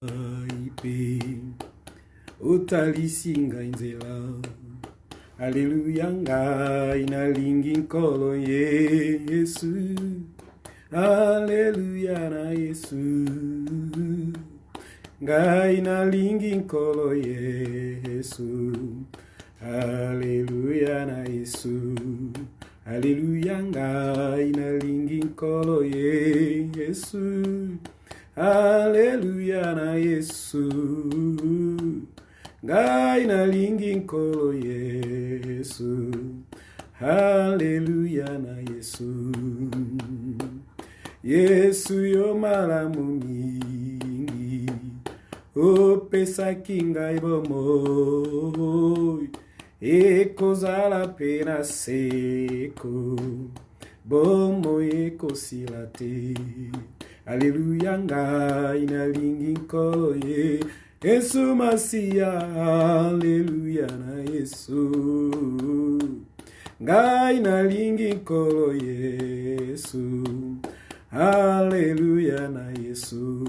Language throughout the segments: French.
ipe otalisinga nzela. Alléluia, ngai nalingi nkolo Yesu. Alléluia na Yesu. Ngai nalingi nkolo Yesu. Alléluia na Yesu. Alléluia, ngai nalingi nkolo Yesu. Alléluia na Yesu. Ngai nalingi nkolo Yesu. Haleluya na Yesu. Yesu yo malamu mingi, opesaki ngai bomoi, ekozala pena seko, bomoi ekosila te. Haleluya, ngai nalingi nkolo Yesu Masia. Haleluya na Yesu. Ngai nalingi nkolo Yesu. Haleluya na Yesu.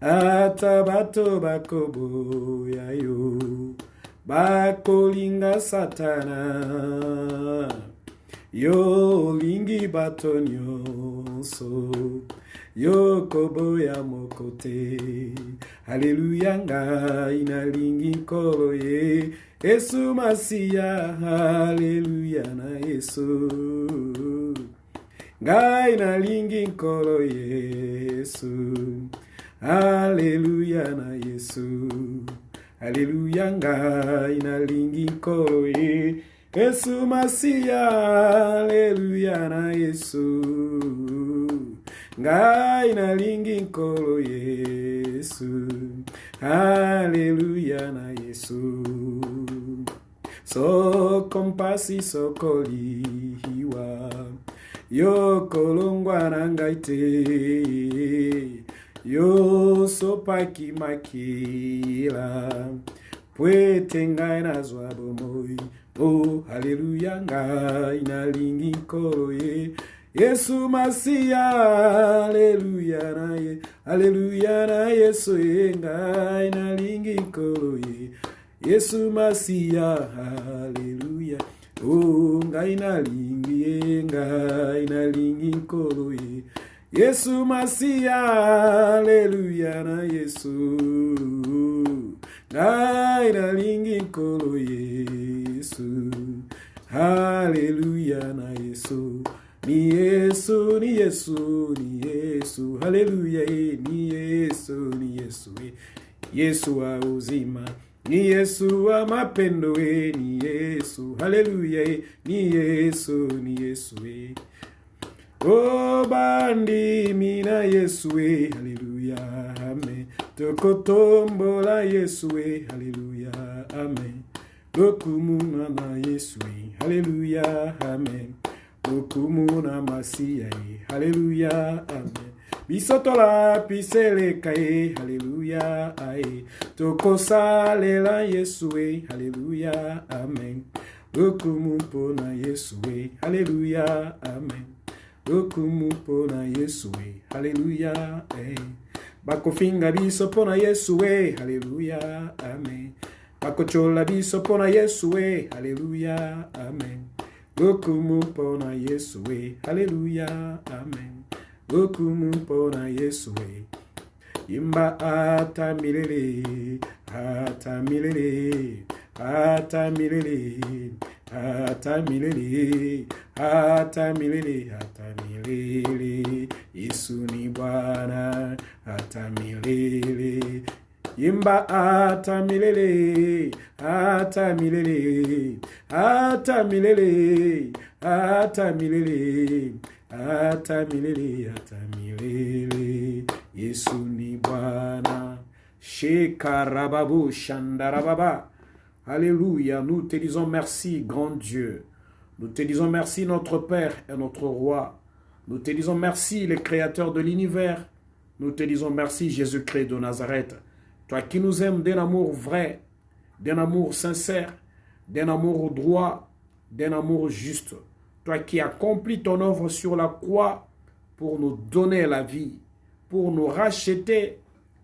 Ata bato bakoboya yo, bakolinga Satana, yo lingi bato nyonso, yo koboya mokote. Haleluya, ngai nalingi nkolo Yesu Masia. Haleluya na Yesu. Ngai nalingi nkolo Yesu. Haleluya na Yesu. Haleluya, ngai nalingi nkolo Yesu Masia. Haleluya na Yesu. Ngai nalingi nkolo Yesu. Haleluya na Yesu. So kompasi sokoliwa, yo kolongwa na ngai te, yo sopaki makila, pwete ngai nazwa bomoi. Oh, haleluya, ngai nalingi nkolo Yesu Masia. Haleluya na haleluya na Yesu. Ngai nalingi nkolo Yesu Masia. Haleluya. Oh, ngai nalingi nkolo Yesu Masia. Haleluya na Yesu. Ngai nalingi nkolo Yesu. Haleluya na Yesu. Ni Yesu, ni Yesu, ni Yesu. Haleluya, ni Yesu, ni Yesu. Yesu wa uzima, ni Yesu wa mapendo, ni Yesu. Haleluya, ni Yesu, ni Yesu. Oh, bandi mina Yesu. Haleluya, amen. Tokotombola Yesu. Haleluya, amen. Lokumuna na Yesu. Haleluya, amen. Lokumuna Masia. Haleluya, amen. Bisotola piseleka. Haleluya, ae. Tokosalela Yesu. Haleluya, amen. Lokumumpo na Yesu. Haleluya, amen. Lokumumpo na Yesu. Haleluya, ae. Bakofinga biso pona Yesu. Haleluya, amen. Bakochola biso pona Yesu. Haleluya, amen. Lokumumpo na Yesu. Haleluya, amen. Lokumumpo na Yesu. Imba ata milele, ata milele, ata milele, ata milele, ata milele, ata milele. Yesu ni Bwana, ata milele. Imba ata milele, ata milele, ata milele, ata milele, ata milele, ata milele. Yesu ni Bwana. Shekarababu shandarababa. Alléluia, nous te disons merci, grand Dieu. Nous te disons merci, notre Père et notre Roi. Nous te disons merci, le Créateur de l'univers. Nous te disons merci, Jésus-Christ de Nazareth. Toi qui nous aimes d'un amour vrai, d'un amour sincère, d'un amour droit, d'un amour juste. Toi qui accomplis ton œuvre sur la croix pour nous donner la vie, pour nous racheter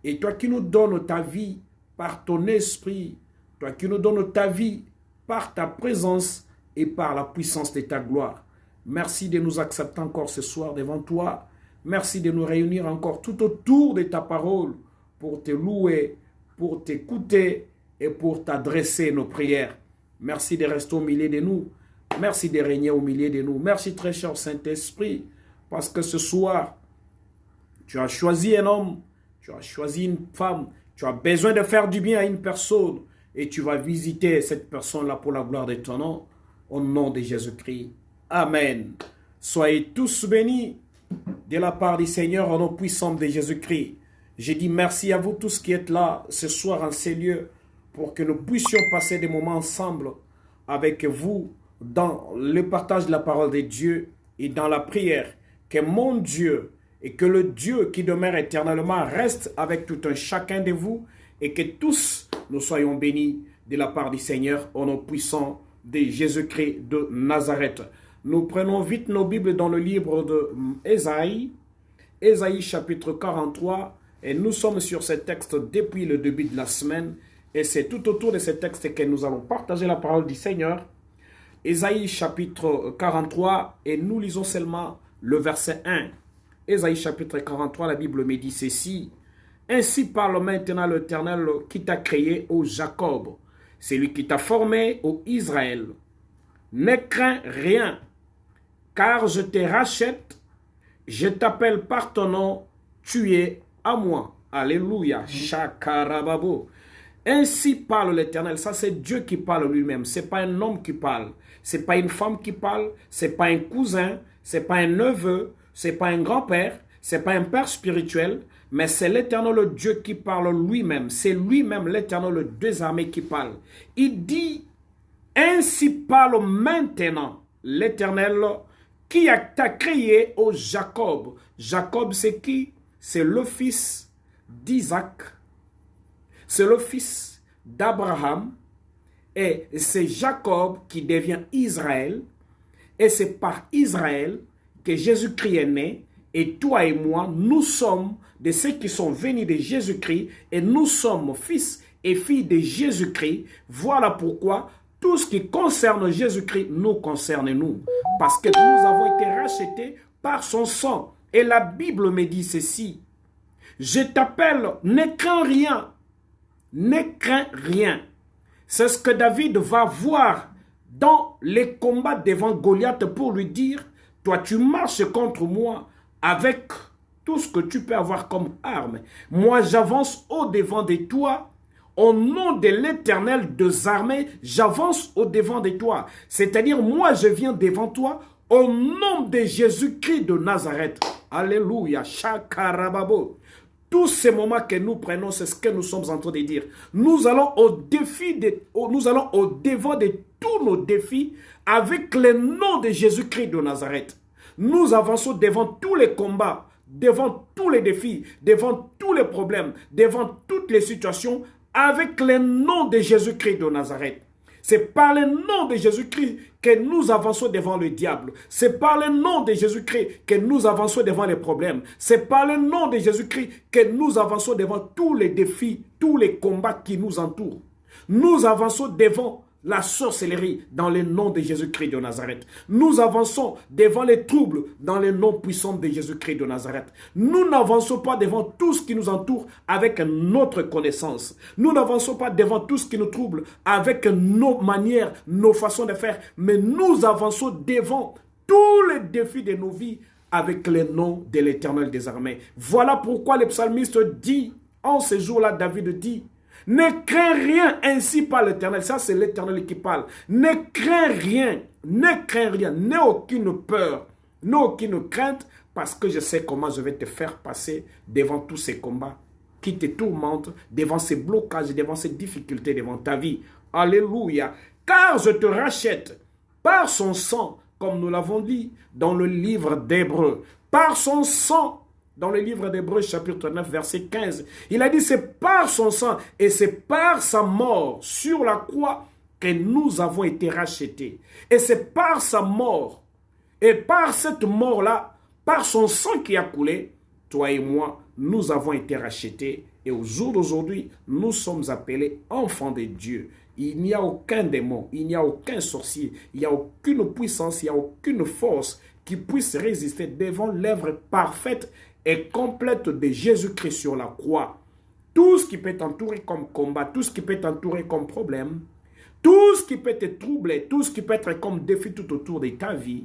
Et toi qui nous donnes ta vie par ton esprit, toi qui nous donnes ta vie par ta présence et par la puissance de ta gloire. Merci de nous accepter encore ce soir devant toi. Merci de nous réunir encore tout autour de ta parole pour te louer, pour t'écouter et pour t'adresser nos prières. Merci de rester au milieu de nous. Merci de régner au milieu de nous. Merci très cher Saint-Esprit, parce que ce soir, tu as choisi un homme, tu as choisi une femme, tu as besoin de faire du bien à une personne et tu vas visiter cette personne-là pour la gloire de ton nom, au nom de Jésus-Christ. Amen. Soyez tous bénis de la part du Seigneur au nom puissant de Jésus-Christ. Je dis merci à vous tous qui êtes là ce soir en ces lieux pour que nous puissions passer des moments ensemble avec vous dans le partage de la parole de Dieu et dans la prière. Que mon Dieu et que le Dieu qui demeure éternellement reste avec tout un chacun de vous et que tous nous soyons bénis de la part du Seigneur au nom puissant de Jésus-Christ de Nazareth. Nous prenons vite nos Bibles dans le livre de Ésaïe, Ésaïe chapitre 43, et nous sommes sur ce texte depuis le début de la semaine, et c'est tout autour de ce texte que nous allons partager la parole du Seigneur. Ésaïe chapitre 43, et nous lisons seulement le verset 1. Ésaïe chapitre 43, la Bible me dit ceci. Ainsi parle maintenant l'Éternel qui t'a créé, ô Jacob, celui qui t'a formé, ô Israël. Ne crains rien, car je te rachète, je t'appelle par ton nom, tu es à moi. Alléluia. Shakarababo. Ainsi parle l'Éternel. Ça, c'est Dieu qui parle lui-même. Ce n'est pas un homme qui parle. Ce n'est pas une femme qui parle. Ce n'est pas un cousin. Ce n'est pas un neveu. Ce n'est pas un grand-père. Ce n'est pas un père spirituel. Mais c'est l'Éternel Dieu qui parle lui-même. C'est lui-même l'Éternel des armées qui parle. Il dit, ainsi parle maintenant l'Éternel qui t'a créé, ô Jacob. Jacob, c'est qui? C'est le fils d'Isaac. C'est le fils d'Abraham. Et c'est Jacob qui devient Israël. Et c'est par Israël que Jésus-Christ est né. Et toi et moi, nous sommes de ceux qui sont venus de Jésus-Christ. Et nous sommes fils et filles de Jésus-Christ. Voilà pourquoi tout ce qui concerne Jésus-Christ nous concerne nous. Parce que nous avons été rachetés par son sang. Et la Bible me dit ceci. Je t'appelle, ne crains rien. Ne crains rien. C'est ce que David va voir dans les combats devant Goliath pour lui dire, toi tu marches contre moi avec tout ce que tu peux avoir comme arme. Moi j'avance au-devant de toi. Au nom de l'Éternel des armées, j'avance au-devant de toi. C'est-à-dire, moi, je viens devant toi au nom de Jésus-Christ de Nazareth. Alléluia. Shakarababo. Tous ces moments que nous prenons, c'est ce que nous sommes en train de dire. Nous allons nous allons au-devant de tous nos défis avec le nom de Jésus-Christ de Nazareth. Nous avançons devant tous les combats, devant tous les défis, devant tous les problèmes, devant toutes les situations, avec le nom de Jésus-Christ de Nazareth. C'est par le nom de Jésus-Christ que nous avançons devant le diable. C'est par le nom de Jésus-Christ que nous avançons devant les problèmes. C'est par le nom de Jésus-Christ que nous avançons devant tous les défis, tous les combats qui nous entourent. Nous avançons devant la sorcellerie dans le nom de Jésus-Christ de Nazareth. Nous avançons devant les troubles dans le nom puissant de Jésus-Christ de Nazareth. Nous n'avançons pas devant tout ce qui nous entoure avec notre connaissance. Nous n'avançons pas devant tout ce qui nous trouble avec nos manières, nos façons de faire, mais nous avançons devant tous les défis de nos vies avec le nom de l'Éternel des armées. Voilà pourquoi le psalmiste dit, en ce jour-là, David dit, ne crains rien, ainsi par l'Éternel. Ça, c'est l'Éternel qui parle. Ne crains rien, n'aie aucune peur, n'aie aucune crainte, parce que je sais comment je vais te faire passer devant tous ces combats qui te tourmentent, devant ces blocages, devant ces difficultés, devant ta vie. Alléluia. Car je te rachète par son sang, comme nous l'avons dit dans le livre d'Hébreux. Par son sang, dans le livre d'Hébreux chapitre 9 verset 15, il a dit c'est par son sang et c'est par sa mort sur la croix que nous avons été rachetés. Et c'est par sa mort et par cette mort-là, par son sang qui a coulé, toi et moi, nous avons été rachetés et au jour d'aujourd'hui, nous sommes appelés enfants de Dieu. Il n'y a aucun démon, il n'y a aucun sorcier, il n'y a aucune puissance, il n'y a aucune force qui puisse résister devant l'œuvre parfaite et complète de Jésus-Christ sur la croix. Tout ce qui peut t'entourer comme combat, tout ce qui peut t'entourer comme problème, tout ce qui peut te troubler, tout ce qui peut être comme défi tout autour de ta vie,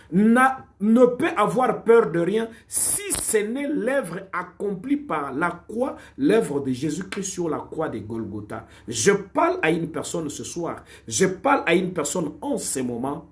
ne peut avoir peur de rien si ce n'est l'œuvre accomplie par la croix, l'œuvre de Jésus-Christ sur la croix de Golgotha. Je parle à une personne ce soir, je parle à une personne en ce moment,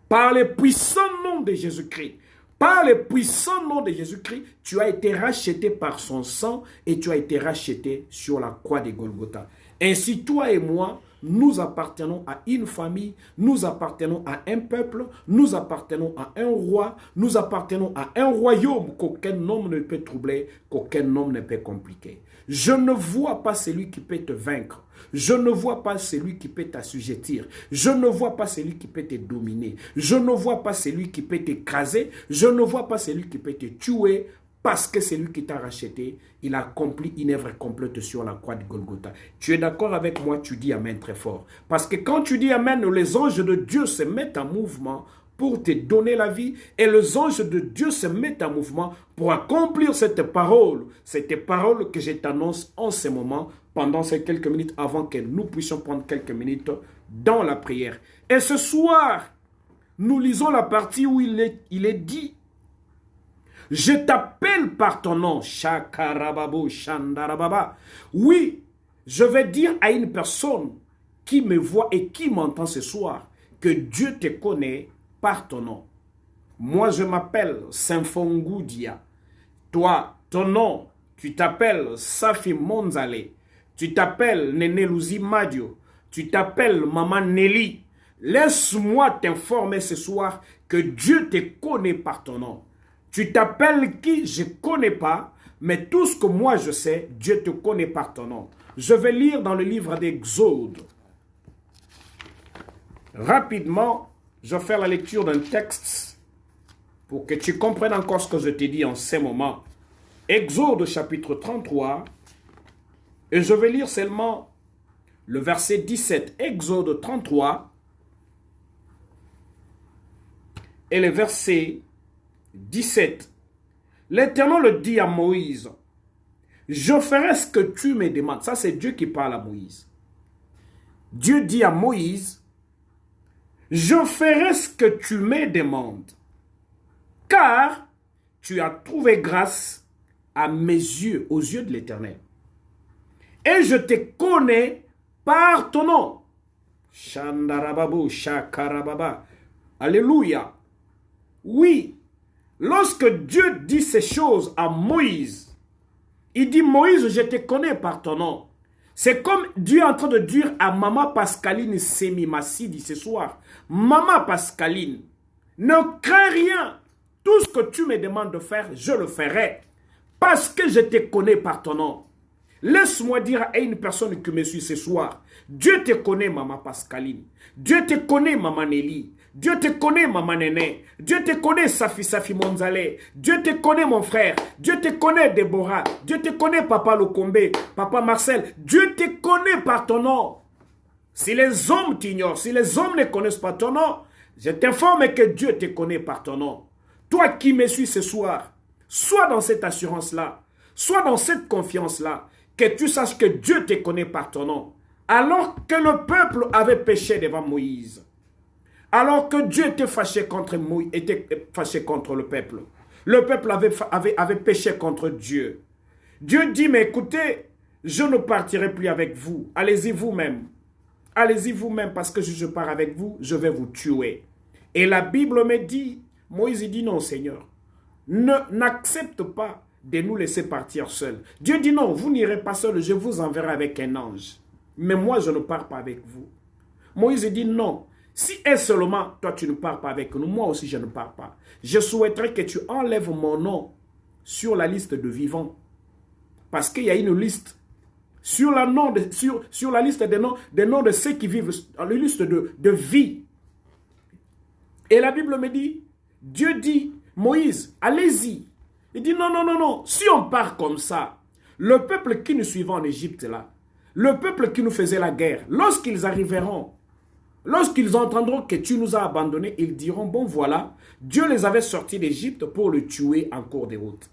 par le puissant nom de Jésus-Christ. Par le puissant nom de Jésus-Christ, tu as été racheté par son sang et tu as été racheté sur la croix de Golgotha. Ainsi, toi et moi, nous appartenons à une famille, nous appartenons à un peuple, nous appartenons à un roi, nous appartenons à un royaume qu'aucun homme ne peut troubler, qu'aucun homme ne peut compliquer. Je ne vois pas celui qui peut te vaincre. Je ne vois pas celui qui peut t'assujettir. Je ne vois pas celui qui peut te dominer. Je ne vois pas celui qui peut t'écraser. Je ne vois pas celui qui peut te tuer. Parce que c'est lui qui t'a racheté, il a accompli une œuvre complète sur la croix de Golgotha. Tu es d'accord avec moi? Tu dis Amen très fort. Parce que quand tu dis Amen, les anges de Dieu se mettent en mouvement pour te donner la vie. Et les anges de Dieu se mettent en mouvement pour accomplir cette parole que je t'annonce en ce moment, pendant ces quelques minutes, avant que nous puissions prendre quelques minutes dans la prière. Et ce soir, nous lisons la partie où il est dit: je t'appelle par ton nom, Shakarababo, Shandarababa. Oui, je vais dire à une personne qui me voit et qui m'entend ce soir que Dieu te connaît par ton nom. Moi, je m'appelle Symphongoudia. Toi, ton nom, tu t'appelles Safi Monzale. Tu t'appelles Neneluzi Madio. Tu t'appelles Maman Nelly. Laisse-moi t'informer ce soir que Dieu te connaît par ton nom. Tu t'appelles qui? Je ne connais pas, mais tout ce que moi je sais, Dieu te connaît par ton nom. Je vais lire dans le livre d'Exode. Rapidement, je vais faire la lecture d'un texte pour que tu comprennes encore ce que je t'ai dit en ce moment. Exode chapitre 33, et je vais lire seulement le verset 17. Exode 33 et le verset 17. L'Éternel dit à Moïse: je ferai ce que tu me demandes. Ça, c'est Dieu qui parle à Moïse. Dieu dit à Moïse: je ferai ce que tu me demandes, car tu as trouvé grâce à mes yeux, aux yeux de l'Éternel. Et je te connais par ton nom. Shandarababu, Shakarababa. Alléluia. Oui. Lorsque Dieu dit ces choses à Moïse, il dit: Moïse, je te connais par ton nom. C'est comme Dieu est en train de dire à Maman Pascaline Semi-Massidi ce soir: Maman Pascaline, ne crains rien. Tout ce que tu me demandes de faire, je le ferai. Parce que je te connais par ton nom. Laisse-moi dire à une personne qui me suit ce soir: Dieu te connaît, Maman Pascaline. Dieu te connaît, Maman Nelly. Dieu te connaît, Maman Néné. Dieu te connaît, Safi Monzale. Dieu te connaît, mon frère. Dieu te connaît, Déborah. Dieu te connaît, Papa Lokombe, Papa Marcel. Dieu te connaît par ton nom. Si les hommes t'ignorent, si les hommes ne connaissent pas ton nom, je t'informe que Dieu te connaît par ton nom. Toi qui me suis ce soir, sois dans cette assurance-là, sois dans cette confiance-là, que tu saches que Dieu te connaît par ton nom. Alors que le peuple avait péché devant Moïse, alors que Dieu était fâché contre Moïse, était fâché contre le peuple avait péché contre Dieu. Dieu dit: mais écoutez, je ne partirai plus avec vous. Allez-y vous-même. Allez-y vous-même, parce que si je pars avec vous, je vais vous tuer. Et la Bible me dit, Moïse dit: non, Seigneur, n'accepte pas de nous laisser partir seuls. Dieu dit: non, vous n'irez pas seul, je vous enverrai avec un ange. Mais moi, je ne pars pas avec vous. Moïse dit: non, si et seulement toi tu ne pars pas avec nous, moi aussi je ne pars pas. Je souhaiterais que tu enlèves mon nom sur la liste de vivants. Parce qu'il y a une liste. Sur la liste des noms de ceux qui vivent, dans la liste de vie. Et la Bible me dit, Dieu dit: Moïse, allez-y. Il dit non, non, non, non. Si on part comme ça, le peuple qui nous suivait en Égypte là, le peuple qui nous faisait la guerre, lorsqu'ils arriveront, lorsqu'ils entendront que tu nous as abandonnés, ils diront, bon voilà, Dieu les avait sortis d'Égypte pour le tuer en cours de route.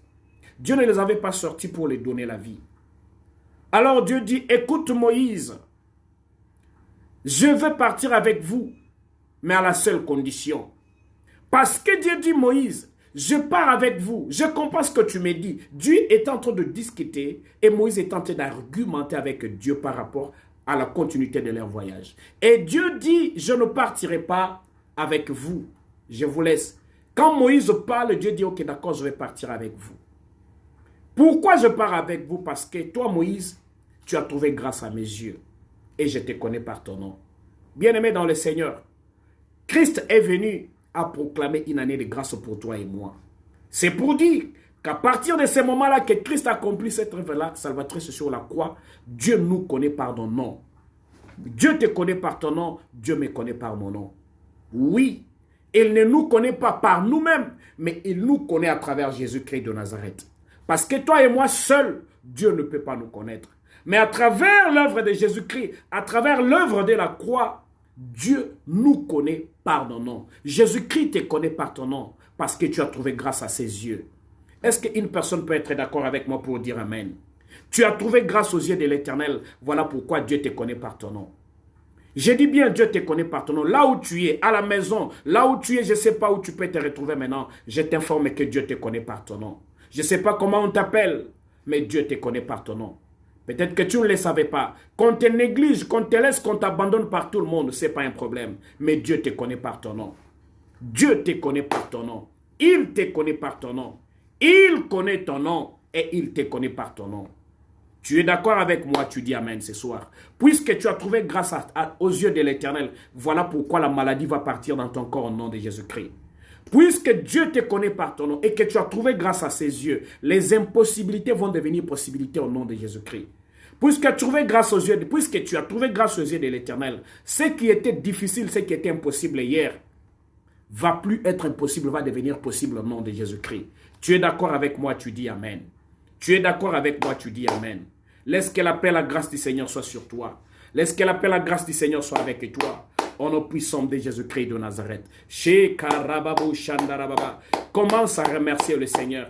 Dieu ne les avait pas sortis pour les donner la vie. Alors Dieu dit, écoute Moïse, je vais partir avec vous, mais à la seule condition. Parce que Dieu dit, Moïse, je pars avec vous, je comprends ce que tu me dis. Dieu est en train de discuter et Moïse est en train d'argumenter avec Dieu par rapport à la continuité de leur voyage. Et Dieu dit, je ne partirai pas avec vous, je vous laisse. Quand Moïse parle, Dieu dit, ok, d'accord, je vais partir avec vous. Pourquoi je pars avec vous? Parce que toi, Moïse, tu as trouvé grâce à mes yeux et je te connais par ton nom. Bien-aimé dans le Seigneur, Christ est venu à proclamer une année de grâce pour toi et moi. C'est pour dire qu'à partir de ce moment-là que Christ a accompli cette œuvre-là, salvatrice sur la croix, Dieu nous connaît par ton nom. Dieu te connaît par ton nom, Dieu me connaît par mon nom. Oui, il ne nous connaît pas par nous-mêmes, mais il nous connaît à travers Jésus-Christ de Nazareth. Parce que toi et moi seuls, Dieu ne peut pas nous connaître. Mais à travers l'œuvre de Jésus-Christ, à travers l'œuvre de la croix, Dieu nous connaît par ton nom. Jésus-Christ te connaît par ton nom parce que tu as trouvé grâce à ses yeux. Est-ce qu'une personne peut être d'accord avec moi pour dire Amen? Tu as trouvé grâce aux yeux de l'Éternel. Voilà pourquoi Dieu te connaît par ton nom. Je dis bien Dieu te connaît par ton nom. Là où tu es, à la maison, là où tu es, je ne sais pas où tu peux te retrouver maintenant. Je t'informe que Dieu te connaît par ton nom. Je ne sais pas comment on t'appelle, mais Dieu te connaît par ton nom. Peut-être que tu ne le savais pas. Qu'on te néglige, qu'on te laisse, qu'on t'abandonne par tout le monde, ce n'est pas un problème. Mais Dieu te connaît par ton nom. Dieu te connaît par ton nom. Il te connaît par ton nom. Il connaît ton nom et il te connaît par ton nom. Tu es d'accord avec moi, tu dis Amen ce soir. Puisque tu as trouvé grâce aux yeux de l'Éternel, voilà pourquoi la maladie va partir dans ton corps au nom de Jésus-Christ. Puisque Dieu te connaît par ton nom et que tu as trouvé grâce à ses yeux, les impossibilités vont devenir possibilités au nom de Jésus-Christ. Puisque tu as trouvé grâce aux yeux de l'Éternel, ce qui était difficile, ce qui était impossible hier, va plus être impossible, va devenir possible au nom de Jésus-Christ. Tu es d'accord avec moi, tu dis Amen. Tu es d'accord avec moi, tu dis Amen. Laisse que la paix, la grâce du Seigneur soit sur toi. Laisse que la paix, la grâce du Seigneur soit avec toi. Au nom puissant de Jésus-Christ de Nazareth. Commence à remercier le Seigneur.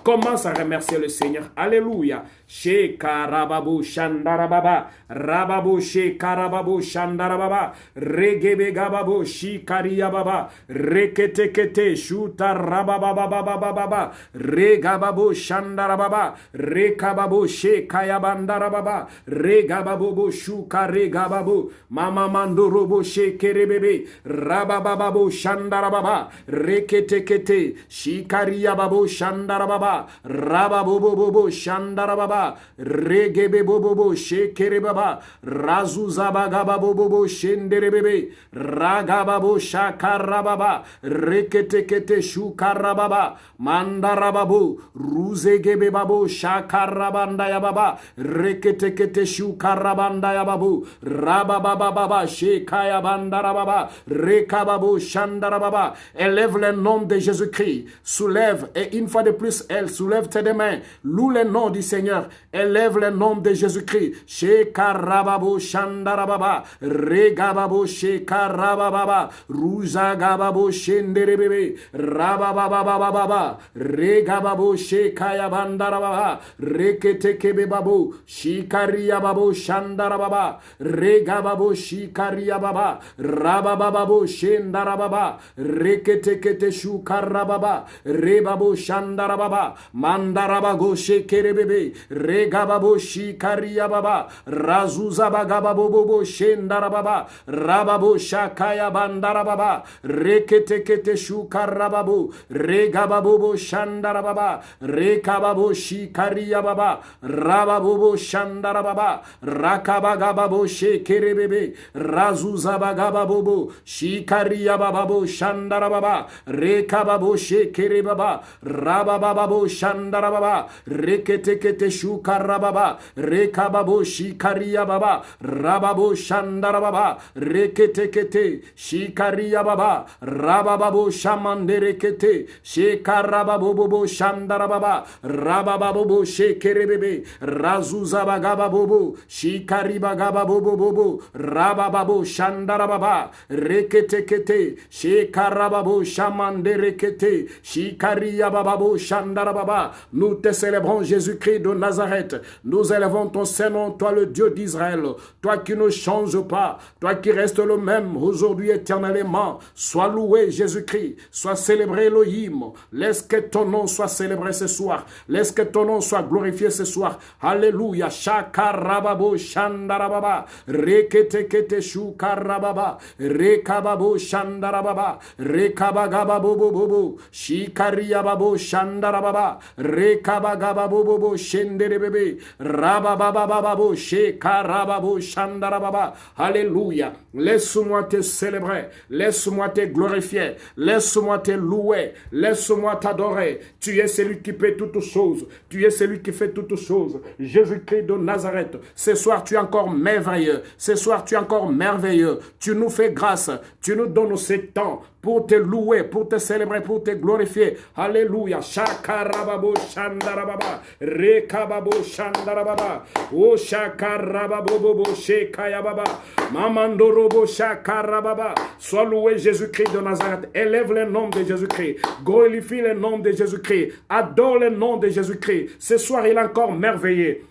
Commence à remercier le Seigneur. Alléluia. Shekarababo Shandarababa. Rababo Shekarababo Shandarababa. Regebegababo Shikariyababa. Reketekete Shutarababababababa. Regababo Shandarababa. Rekababo Shekayabandarababa. Regababo Shukaregababo. Mama Mandorobo Shekerebebe. Rabababo Shandarababa. Reketekete Shikariyababo Shandarababa. Rababobobo Shandarababa. Regebebobobo Shekerebaba. Razuzabagababobo Shenderebebe. Ragababo Shakarababa. Reketekete Shukarababa. Mandarababo. Ruzegebebabo Shakarabandayababa. Reketekete Shukarabandayababo. Rababababa Shekayabandarababa. Rekababo Shandarababa. Élève le nom de Jésus-Christ. Soulève et une fois de plus, elle soulève tes deux mains. Loue le nom du Seigneur. Élève le nom de Jésus-Christ. Shekarababo Shandarababa. Regababo Shekarababa. Ruzagababo Shenderebebe. Rabababababa. Regababo Shekayabandarababa. Reketekebebabo. Shikariyababo Shandarababa. Regababo Shikariyababa. Rababababo Shendarababa. Reketekete Shukarababa. Rebabo Shandarababa. Mandarabago Shekerebebe. Regababo Shikariyababa. Razuzabagababobo Shendarababa. Rababo Shakaya Bandarababa. Reketekete Shukarababo. Regababobo Shandarababa. Rekababo Shikariyababa. Rababobo Shandarababa. Rakabagababo Shekerebebe. Razuzabagababobo Shikariyababo Shandarababa. Rekababo Shekerebaba. Rabababo Rababo Shandarababa, Reketekete Shukarababa, Rekababo Shikaria Baba, Rababo Shandarababa, Reketekete Shikaria Baba, Rababo Shamanderekete, Shekarababobo Shandarababa, Rababobo Shekerebebe, Razuzabagababobo, Shikaribagababobo, Rababo Shandarababa, Reketekete, Shekarababo Shamanderekete, Shikaria Bababo Shandarababa. Nous te célébrons Jésus-Christ de Nazareth. Nous élevons ton Saint-Nom, toi le Dieu d'Israël, toi qui ne changes pas, toi qui restes le même aujourd'hui éternellement. Sois loué Jésus-Christ, sois célébré Elohim. Laisse que ton nom soit célébré ce soir. Laisse que ton nom soit glorifié ce soir. Alléluia. Shakarababo Shandarababa. Reketekete Shukarababa. Rekababo Shandarababa. Rekabagababobobo. Shikariababo Shandarababa. Rekabagababobo Shenderebebe. Rababababo Shekarababo Shandarababa. Alléluia. Laisse-moi te célébrer. Laisse-moi te glorifier. Laisse-moi te louer. Laisse-moi t'adorer. Tu es celui qui peut toutes choses. Tu es celui qui fait toutes choses. Jésus-Christ de Nazareth. Ce soir, tu es encore merveilleux. Ce soir, tu es encore merveilleux. Tu nous fais grâce. Tu nous donnes ce temps pour te louer, pour te célébrer, pour te glorifier. Alléluia. Shakarababo Shandarababa. Rekababo Shandarababa. O Shakarababobo Shekayababa. Mamandorobo Shakarababa. Sois loué Jésus-Christ de Nazareth. Élève le nom de Jésus-Christ. Glorifie le nom de Jésus-Christ. Adore le nom de Jésus-Christ. Ce soir, il est encore merveilleux.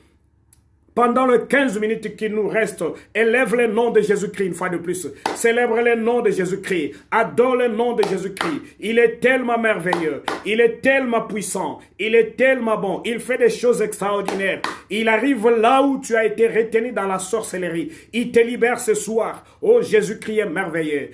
Pendant les 15 minutes qui nous restent, élève le nom de Jésus-Christ une fois de plus. Célèbre le nom de Jésus-Christ. Adore le nom de Jésus-Christ. Il est tellement merveilleux. Il est tellement puissant. Il est tellement bon. Il fait des choses extraordinaires. Il arrive là où tu as été retenu dans la sorcellerie. Il te libère ce soir. Oh, Jésus-Christ est merveilleux.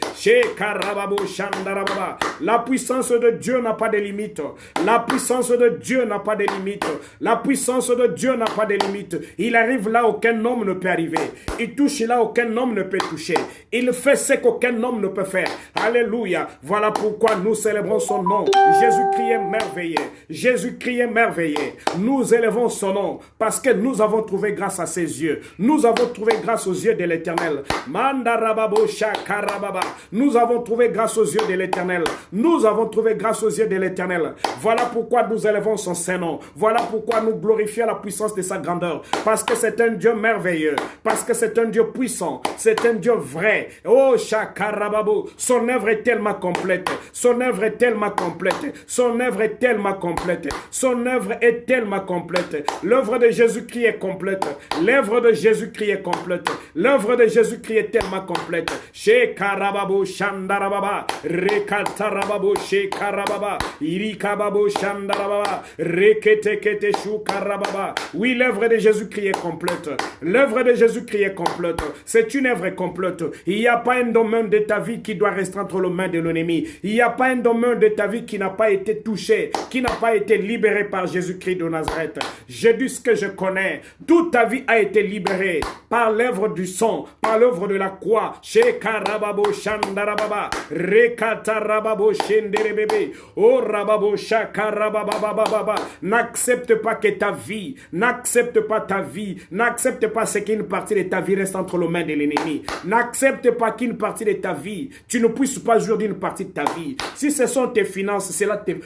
La puissance de Dieu n'a pas de limite. La puissance de Dieu n'a pas de limite. La puissance de Dieu n'a pas de limite. Il arrive là où aucun homme ne peut arriver. Il touche là où aucun homme ne peut toucher. Il fait ce qu'aucun homme ne peut faire. Alléluia. Voilà pourquoi nous célébrons son nom. Jésus-Christ est merveilleux. Jésus-Christ est merveilleux. Nous élevons son nom parce que nous avons trouvé grâce à ses yeux. Nous avons trouvé grâce aux yeux de l'Éternel. Mandarababo Shakarababa. Nous avons trouvé grâce aux yeux de l'Éternel. Nous avons trouvé grâce aux yeux de l'Éternel. Voilà pourquoi nous élevons son Saint-Nom. Voilà pourquoi nous glorifions la puissance de sa grandeur. Parce que c'est un Dieu merveilleux. Parce que c'est un Dieu puissant. C'est un Dieu vrai. Oh, Shakarababo. Son œuvre est tellement complète. Son œuvre est tellement complète. Son œuvre est tellement complète. Son œuvre est tellement complète. L'œuvre de Jésus-Christ est complète. L'œuvre de Jésus-Christ est complète. L'œuvre de Jésus-Christ est tellement complète. Shekarababo Shandarababa. Rekatarababo Shekarababa. Irikababo Shandarababa. Reketekete Shukarababa. Oui, l'œuvre de Jésus-Christ est complète. L'œuvre de Jésus-Christ est complète. C'est une œuvre complète. Il n'y a pas un domaine de ta vie qui doit rester entre les mains de l'ennemi. Il n'y a pas un domaine de ta vie qui n'a pas été touché, qui n'a pas été libéré par Jésus-Christ de Nazareth. Je dis ce que je connais. Toute ta vie a été libérée par l'œuvre du sang, par l'œuvre de la croix. Shekarababo Shandarababa. Rekatarababo Shenderebebe. Oh Rababo Shakarababa. N'accepte pas que ta vie, n'accepte pas ta vie, n'accepte pas ce qu'une partie de ta vie reste entre les mains de l'ennemi. N'accepte pas qu'une partie de ta vie, tu ne puisses pas jouir d'une partie de ta vie. Si ce sont tes finances,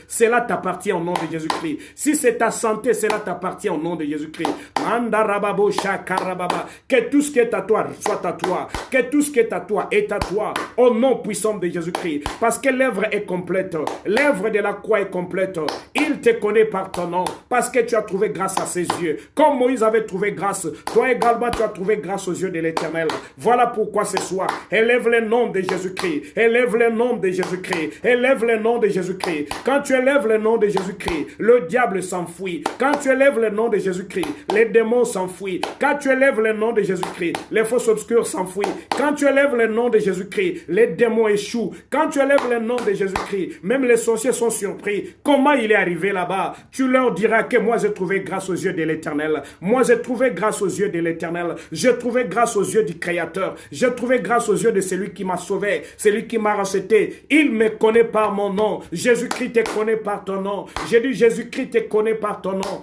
cela t'appartient au nom de Jésus-Christ. Si c'est ta santé, cela t'appartient au nom de Jésus-Christ. Mandarababo Shakarababa. Que tout ce qui est à toi soit à toi. Que tout ce qui est à toi est à toi. Au nom puissant de Jésus-Christ. Parce que l'œuvre est complète. L'œuvre de la croix est complète. Il te connaît par ton nom. Parce que tu as trouvé grâce à ses yeux. Comme Moïse avait trouvé grâce, toi également tu as trouvé grâce aux yeux de l'Éternel. Voilà pourquoi ce soir, élève le nom de Jésus-Christ. Élève le nom de Jésus-Christ. Élève le nom de Jésus-Christ. Quand tu élèves le nom de Jésus-Christ, le diable s'enfuit. Quand tu élèves le nom de Jésus-Christ, les démons s'enfuient. Quand tu élèves le nom de Jésus-Christ, les forces obscures s'enfuient. Quand tu élèves le nom de Jésus-Christ, les démons échouent. Quand tu élèves le nom de Jésus-Christ, même les sorciers sont surpris. Comment il est arrivé là-bas? Tu leur diras que moi j'ai trouvé grâce aux yeux de l'Éternel. Moi j'ai trouvé trouvé grâce aux yeux de l'Éternel. J'ai trouvé grâce aux yeux du Créateur. J'ai trouvé grâce aux yeux de celui qui m'a sauvé, celui qui m'a racheté. Il me connaît par mon nom. Jésus-Christ te connaît par ton nom. J'ai dit Jésus-Christ te connaît par ton nom.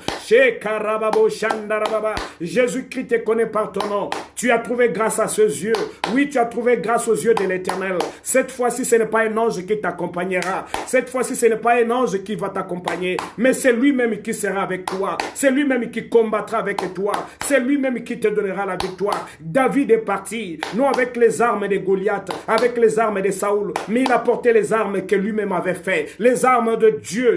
Jésus-Christ te connaît par ton nom. Tu as trouvé grâce à ses yeux. Oui, tu as trouvé grâce aux yeux de l'Éternel. Cette fois-ci, ce n'est pas un ange qui t'accompagnera. Cette fois-ci, ce n'est pas un ange qui va t'accompagner, mais c'est lui-même qui sera avec toi. C'est lui-même qui combattra avec toi. C'est lui-même qui te donnera la victoire. David est parti, non avec les armes de Goliath, avec les armes de Saoul, mais il a porté les armes que lui-même avait fait, les armes de Dieu.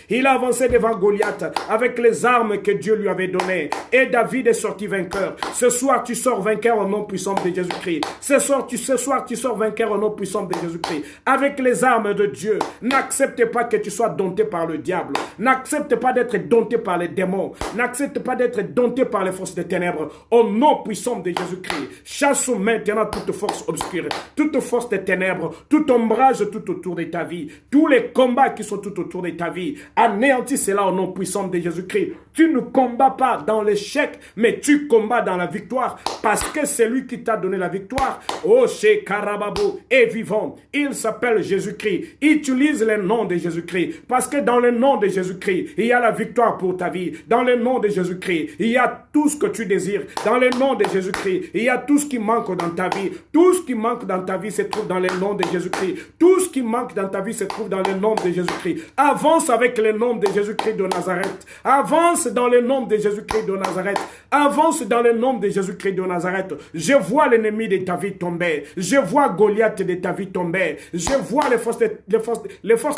Il a avancé devant Goliath avec les armes que Dieu lui avait données. Et David est sorti vainqueur. Ce soir, tu sors vainqueur au nom puissant de Jésus-Christ. Ce soir, tu sors vainqueur au nom puissant de Jésus-Christ. Avec les armes de Dieu. N'accepte pas que tu sois dompté par le diable. N'accepte pas d'être dompté par les démons. N'accepte pas d'être dompté par les forces des ténèbres. Au nom puissant de Jésus-Christ. Chasse maintenant toute force obscure, toute force des ténèbres, tout ombrage tout autour de ta vie. Tous les combats qui sont tout autour de ta vie. Anéantis cela au nom puissant de Jésus-Christ. Tu ne combats pas dans l'échec, mais tu combats dans la victoire, parce que c'est lui qui t'a donné la victoire. Oh, chez Karababo est vivant. Il s'appelle Jésus-Christ. Utilise le nom de Jésus-Christ, parce que dans le nom de Jésus-Christ, il y a la victoire pour ta vie. Dans le nom de Jésus-Christ, il y a tout ce que tu désires. Dans le nom de Jésus-Christ, il y a tout ce qui manque dans ta vie. Tout ce qui manque dans ta vie se trouve dans le nom de Jésus-Christ. Tout ce qui manque dans ta vie se trouve dans le nom de Jésus-Christ. Avance avec le nom de Jésus-Christ de Nazareth. Avance dans le nom de Jésus-Christ de Nazareth. Avance dans le nom de Jésus-Christ de Nazareth. Je vois l'ennemi de ta vie tomber. Je vois Goliath de ta vie tomber. Je vois les forces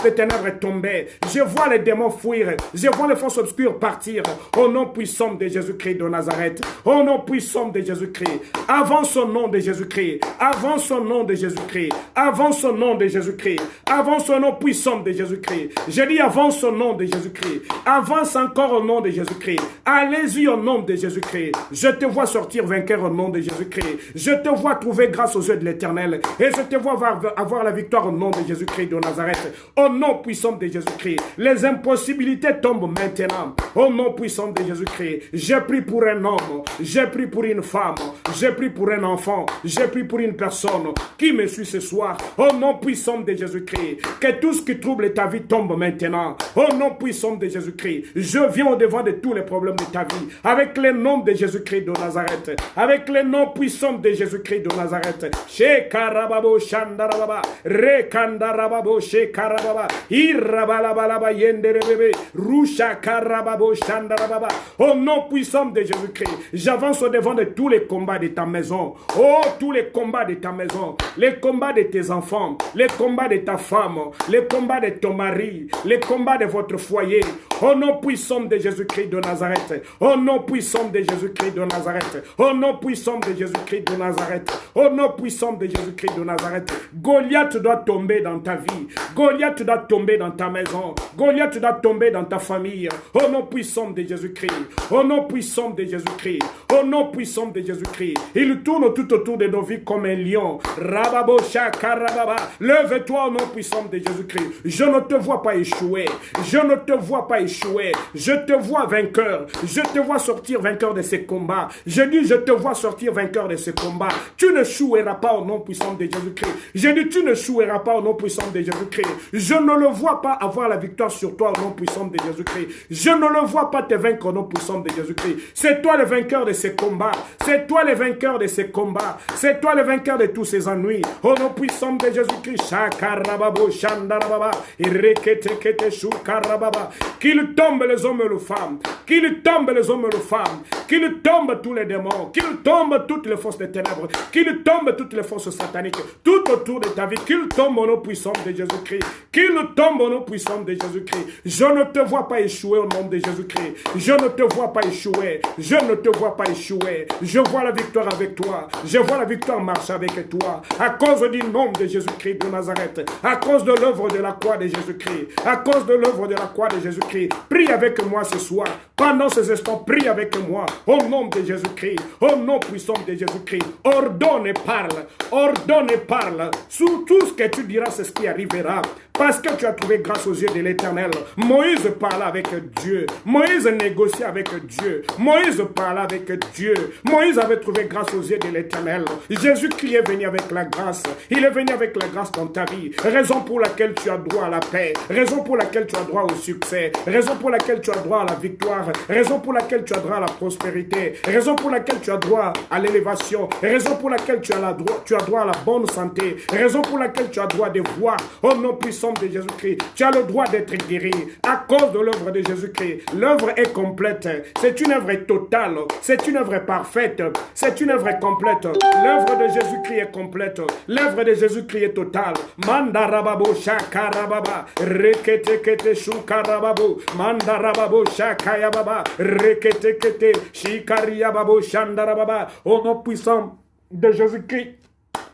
des ténèbres tomber. Je vois les démons fuir. Je vois les forces obscures partir. Au nom puissant de Jésus-Christ de Nazareth. Au nom puissant de Jésus-Christ. Avance au nom de Jésus-Christ. Avance au nom de Jésus-Christ. Avance au nom de Jésus-Christ. Avance au nom puissant de Jésus-Christ. Je dis avance au nom de Jésus-Christ. Avance encore au nom de Jésus-Christ. Allez-y au nom de Jésus-Christ. Je te vois sortir vainqueur au nom de Jésus-Christ. Je te vois trouver grâce aux yeux de l'Éternel. Et je te vois avoir la victoire au nom de Jésus-Christ de Nazareth. Au nom puissant de Jésus-Christ. Les impossibilités tombent maintenant. Au nom puissant de Jésus-Christ. J'ai pris pour un homme. J'ai pris pour une femme. J'ai pris pour un enfant. J'ai pris pour une personne qui me suit ce soir. Au nom puissant de Jésus-Christ. Que tout ce qui trouble ta vie tombe maintenant. Au nom puissant de Jésus-Christ. Je viens au devant de tous les problèmes de ta vie. Avec le nom de Jésus-Christ de Nazareth. Avec le nom puissant de Jésus-Christ de Nazareth. Chez Karababo Shandarababa. Rekandarababo chez Karababa. Irabalabalaba yenderebebe. Rusha Karababo Shandarababa. Au nom puissant de Jésus-Christ. J'avance au devant de tous les combats de ta maison. Oh, tous les combats de ta maison. Les combats de tes enfants. Les combats de ta femme. Les combats de ton mari. Les combats de votre foyer. Au nom puissant de Jésus-Christ de Nazareth. Au nom puissant de Jésus-Christ de Nazareth. Au nom puissant de Jésus-Christ de Nazareth. Au nom puissant de Jésus-Christ de Nazareth. Goliath doit tomber dans ta vie. Goliath doit tomber dans ta maison. Goliath doit tomber dans ta famille. Au nom puissant de Jésus-Christ. Au nom puissant de Jésus-Christ. Au nom puissant de Jésus-Christ. Il tourne tout autour de nos vies comme un lion. Rababo Shakarababa. Lève-toi au nom puissant de Jésus-Christ. Je ne te vois pas échouer. Je ne te vois pas échouer. Je te vois vainqueur. Je te vois sortir vainqueur de ces combats. Je dis, je te vois sortir vainqueur de ces combats. Tu ne choueras pas au nom puissant de Jésus-Christ. Je dis, tu ne choueras pas au nom puissant de Jésus-Christ. Je ne le vois pas avoir la victoire sur toi au nom puissant de Jésus-Christ. Je ne le vois pas te vaincre au nom puissant de Jésus-Christ. C'est toi le vainqueur de ces combats. C'est toi le vainqueur de ces combats. C'est toi le vainqueur de tous ces ennuis. Au nom puissant de Jésus-Christ. Shakarababo Shandarababa. Ireketekete Shukarababa. Qu'il tombe les hommes et les femmes. Qu'il tombe les hommes et les femmes. Qu'il tombe tous les démons. Qu'il tombe toutes les forces des ténèbres. Qu'il tombe toutes les forces sataniques. Tout autour de ta vie. Qu'il tombe au nom puissant de Jésus-Christ. Qu'il tombe au nom puissant de Jésus-Christ. Je ne te vois pas échouer au nom de Jésus-Christ. Je ne te vois pas échouer. Je ne te vois pas échouer. Je vois la victoire avec toi. Je vois la victoire marcher avec toi. À cause du nom de Jésus-Christ de Nazareth. À cause de l'œuvre de la croix de Jésus-Christ. À cause de l'œuvre de la croix de Jésus-Christ. Prie avec moi ce soir. Pendant ces instants, prie avec moi. Au nom de Jésus-Christ. Au nom puissant de Jésus-Christ. Ordonne et parle. Ordonne et parle. Sur tout ce que tu diras, c'est ce qui arrivera. parce que tu as trouvé grâce aux yeux de l'Éternel. Moïse parlait avec Dieu. Moïse négociait avec Dieu. Moïse parlait avec Dieu. Moïse avait trouvé grâce aux yeux de l'Éternel. Jésus-Christ est venu avec la grâce. Il est venu avec la grâce dans ta vie. Raison pour laquelle tu as droit à la paix. Raison pour laquelle tu as droit au succès. Raison pour laquelle tu as droit à la victoire. Raison pour laquelle tu as droit à la prospérité. Raison pour laquelle tu as droit à l'élévation. Raison pour laquelle tu as droit à la bonne santé. Raison pour laquelle tu as droit de voir au nom puissant de Jésus-Christ. Tu as le droit d'être guéri à cause de l'œuvre de Jésus-Christ. L'œuvre est complète. C'est une œuvre totale. C'est une œuvre parfaite. C'est une œuvre complète. L'œuvre de Jésus-Christ est complète. L'œuvre de Jésus-Christ est totale. Mandarababo shakarababa. Rekete shukarababo. Mandarababo shakayababa. Rekete shikariyababo shandarababa. Au nom puissant de Jésus-Christ.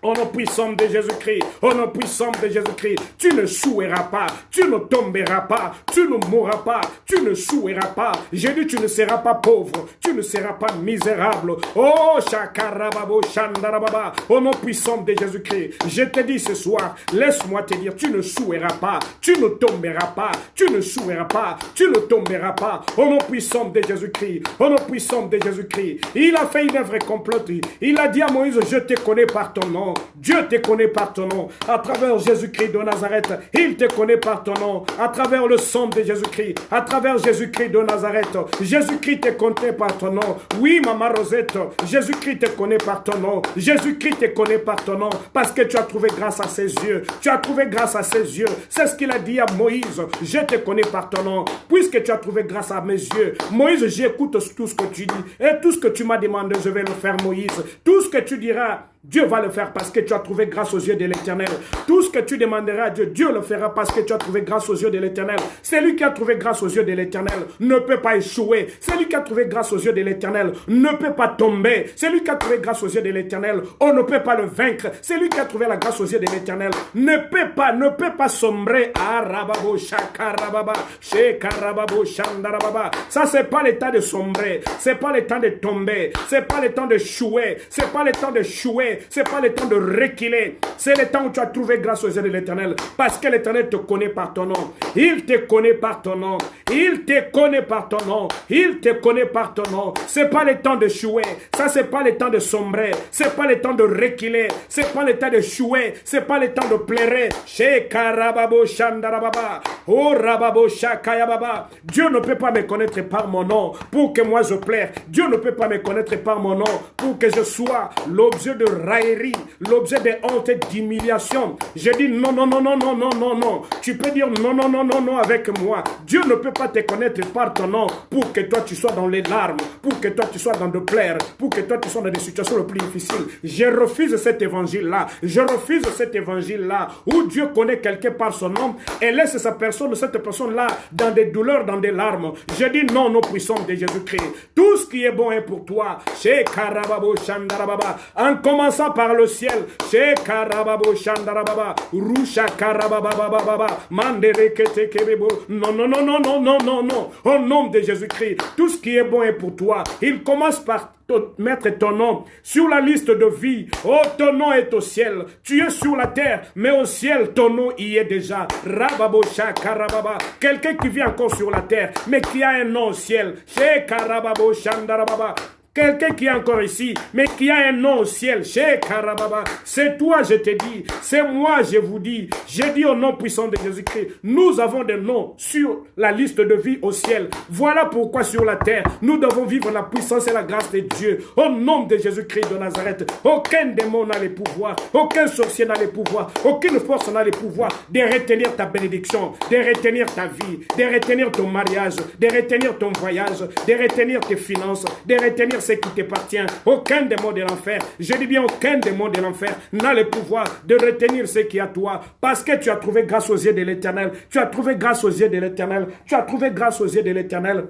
Au nom puissant de Jésus-Christ, au nom puissant de Jésus-Christ, tu ne souilleras pas, tu ne tomberas pas, tu ne mourras pas, tu ne souilleras pas. J'ai dit, tu ne seras pas pauvre, tu ne seras pas misérable. Oh, shakarababo, shandarababa, au nom puissant de Jésus-Christ, je te dis ce soir, laisse-moi te dire, tu ne souilleras pas, tu ne tomberas pas, tu ne souilleras pas, tu ne tomberas pas. Au nom puissant de Jésus-Christ, au nom puissant de Jésus-Christ, il a fait une œuvre complète. Il a dit à Moïse, je te connais par ton nom. Dieu te connaît par ton nom. À travers Jésus-Christ de Nazareth, il te connaît par ton nom. À travers le sang de Jésus-Christ, à travers Jésus-Christ de Nazareth, Jésus-Christ te connaît par ton nom. Oui, maman Rosette, Jésus-Christ te connaît par ton nom. Jésus-Christ te connaît par ton nom parce que tu as trouvé grâce à ses yeux. Tu as trouvé grâce à ses yeux. C'est ce qu'il a dit à Moïse. Je te connais par ton nom. Puisque tu as trouvé grâce à mes yeux. Moïse, j'écoute tout ce que tu dis. Et tout ce que tu m'as demandé, je vais le faire, Moïse. Tout ce que tu diras, Dieu va le faire parce que tu as trouvé grâce aux yeux de l'Éternel. Tout ce que tu demanderas à Dieu, Dieu le fera parce que tu as trouvé grâce aux yeux de l'Éternel. Celui qui a trouvé grâce aux yeux de l'Éternel ne peut pas échouer. Celui qui a trouvé grâce aux yeux de l'Éternel ne peut pas tomber. Celui qui a trouvé grâce aux yeux de l'Éternel, on ne peut pas le vaincre. Celui qui a trouvé la grâce aux yeux de l'Éternel ne peut pas sombrer. Arababo shakarababa, shekarababo shandarababa. Ça, c'est pas le temps de sombrer. C'est pas le temps de tomber. C'est pas le temps de chouer. C'est pas le temps de chouer. C'est pas le temps de reculer. C'est le temps où tu as trouvé grâce aux yeux de l'Éternel. Parce que l'Éternel te connaît par ton nom. Il te connaît par ton nom. Il te connaît par ton nom. Il te connaît par ton nom. C'est pas le temps de chouer. Ça, c'est pas le temps de sombrer. C'est pas le temps de reculer. C'est pas le temps de chouer. C'est pas le temps de pleurer. Shekarababo shandarababa. Oh rababo shakayababa. Dieu ne peut pas me connaître par mon nom pour que moi je plaire. Dieu ne peut pas me connaître par mon nom pour que je sois l'objet de raillerie, l'objet de honte et d'humiliation. Je dis non, non, non, non, non, non, non, non. Tu peux dire non, non, non, non, non avec moi. Dieu ne peut pas te connaître par ton nom pour que toi tu sois dans les larmes, pour que toi tu sois dans de pleurs, pour que toi tu sois dans des situations les plus difficiles. Je refuse cet évangile-là. Je refuse cet évangile-là où Dieu connaît quelqu'un par son nom et laisse cette personne-là dans des douleurs, dans des larmes. Je dis non, non, puissant de Jésus-Christ. Tout ce qui est bon est pour toi. Chez Karababo Shandarababa. En commençant par le ciel. Chez Karababo Shandarababa. Rusha Karababababa. Manderekete Kebebo. Non, non, non, non, non, non, non, non. Au nom de Jésus-Christ. Tout ce qui est bon est pour toi. Il commence par mettre ton nom sur la liste de vie. Oh, ton nom est au ciel. Tu es sur la terre, mais au ciel, ton nom y est déjà. Rababo Shakarababa. Quelqu'un qui vit encore sur la terre, mais qui a un nom au ciel. Shekarababo Shandarababa. Quelqu'un qui est encore ici, mais qui a un nom au ciel. Chez Karababa. C'est toi, je te dis. C'est moi, je vous dis. J'ai dit au nom puissant de Jésus-Christ. Nous avons des noms sur la liste de vie au ciel. Voilà pourquoi sur la terre, nous devons vivre la puissance et la grâce de Dieu. Au nom de Jésus-Christ de Nazareth. Aucun démon n'a le pouvoir. Aucun sorcier n'a le pouvoir. Aucune force n'a le pouvoir de retenir ta bénédiction, de retenir ta vie, de retenir ton mariage, de retenir ton voyage, de retenir tes finances, de retenir ce qui t'appartient. Aucun démon de l'enfer, je dis bien aucun démon de l'enfer n'a le pouvoir de retenir ce qui est à toi, parce que tu as trouvé grâce aux yeux de l'Éternel. Tu as trouvé grâce aux yeux de l'Éternel. Tu as trouvé grâce aux yeux de l'Éternel.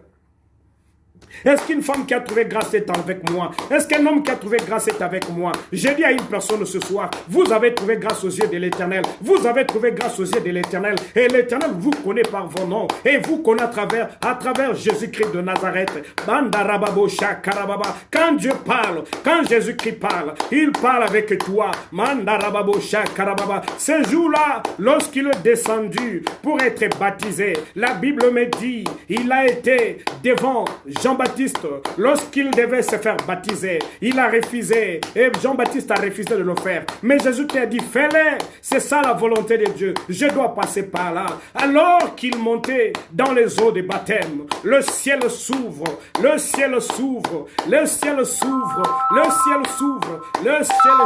Est-ce qu'une femme qui a trouvé grâce est avec moi? Est-ce qu'un homme qui a trouvé grâce est avec moi? Je dis à une personne ce soir, vous avez trouvé grâce aux yeux de l'Éternel. Vous avez trouvé grâce aux yeux de l'Éternel. Et l'Éternel vous connaît par vos noms. Et vous connaît à travers Jésus-Christ de Nazareth. Quand Dieu parle, quand Jésus-Christ parle, il parle avec toi. Ce jour-là, lorsqu'il est descendu pour être baptisé, la Bible me dit, il a été devant Jean-Baptiste, lorsqu'il devait se faire baptiser, il a refusé, et Jean-Baptiste a refusé de le faire. Mais Jésus t'a dit, fais-le, c'est ça la volonté de Dieu, je dois passer par là. Alors qu'il montait dans les eaux de baptême, le ciel s'ouvre, le ciel s'ouvre, le ciel s'ouvre, le ciel s'ouvre, le ciel